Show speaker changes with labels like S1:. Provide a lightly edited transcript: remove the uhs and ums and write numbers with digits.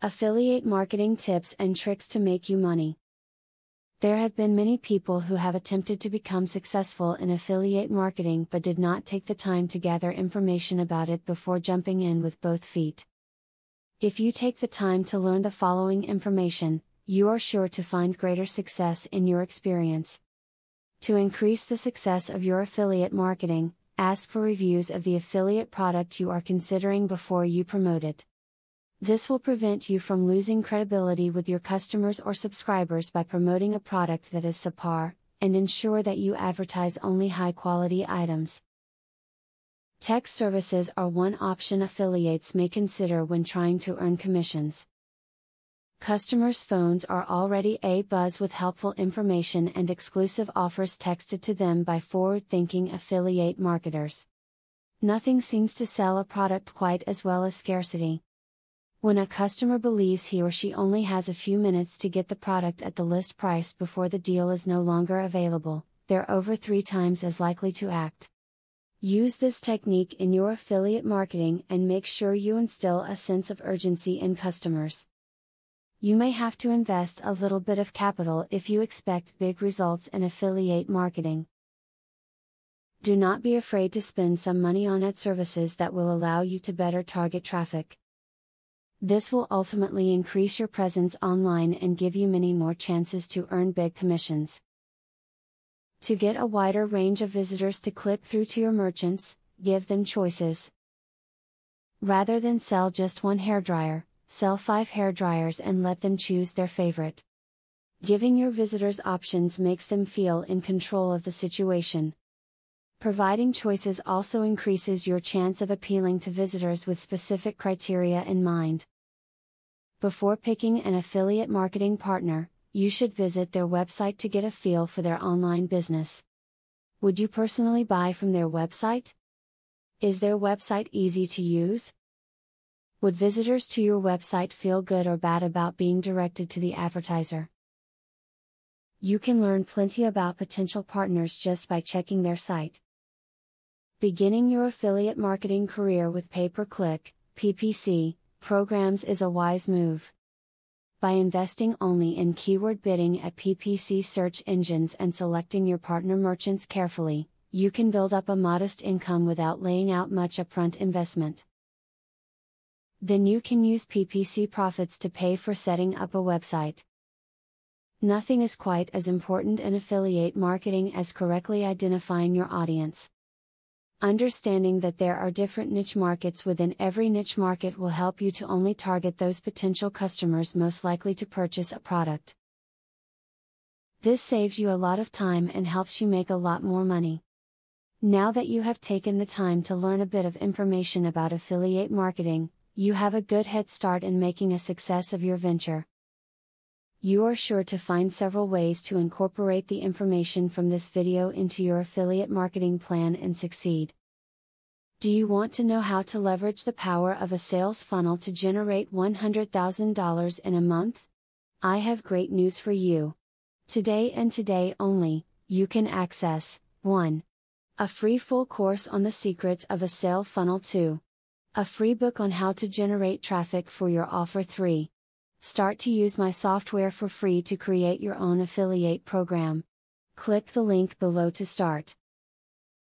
S1: Affiliate marketing tips and tricks to make you money. There have been many people who have attempted to become successful in affiliate marketing but did not take the time to gather information about it before jumping in with both feet. If you take the time to learn the following information, you are sure to find greater success in your experience. To increase the success of your affiliate marketing, ask for reviews of the affiliate product you are considering before you promote it. This will prevent you from losing credibility with your customers or subscribers by promoting a product that is subpar, and ensure that you advertise only high-quality items. Text services are one option affiliates may consider when trying to earn commissions. Customers' phones are already abuzz with helpful information and exclusive offers texted to them by forward-thinking affiliate marketers. Nothing seems to sell a product quite as well as scarcity. When a customer believes he or she only has a few minutes to get the product at the list price before the deal is no longer available, they're over 3 times as likely to act. Use this technique in your affiliate marketing and make sure you instill a sense of urgency in customers. You may have to invest a little bit of capital if you expect big results in affiliate marketing. Do not be afraid to spend some money on ad services that will allow you to better target traffic. This will ultimately increase your presence online and give you many more chances to earn big commissions. To get a wider range of visitors to click through to your merchants, give them choices. Rather than sell just one hairdryer, sell 5 hairdryers and let them choose their favorite. Giving your visitors options makes them feel in control of the situation. Providing choices also increases your chance of appealing to visitors with specific criteria in mind. Before picking an affiliate marketing partner, you should visit their website to get a feel for their online business. Would you personally buy from their website? Is their website easy to use? Would visitors to your website feel good or bad about being directed to the advertiser? You can learn plenty about potential partners just by checking their site. Beginning your affiliate marketing career with pay-per-click, PPC, programs is a wise move. By investing only in keyword bidding at PPC search engines and selecting your partner merchants carefully, you can build up a modest income without laying out much upfront investment. Then you can use PPC profits to pay for setting up a website. Nothing is quite as important in affiliate marketing as correctly identifying your audience. Understanding that there are different niche markets within every niche market will help you to only target those potential customers most likely to purchase a product. This saves you a lot of time and helps you make a lot more money. Now that you have taken the time to learn a bit of information about affiliate marketing, you have a good head start in making a success of your venture. You are sure to find several ways to incorporate the information from this video into your affiliate marketing plan and succeed. Do you want to know how to leverage the power of a sales funnel to generate $100,000 in a month? I have great news for you. Today and today only, you can access 1. A free full course on the secrets of a sale funnel. 2. A free book on how to generate traffic for your offer. 3. Start to use my software for free to create your own affiliate program. Click the link below to start.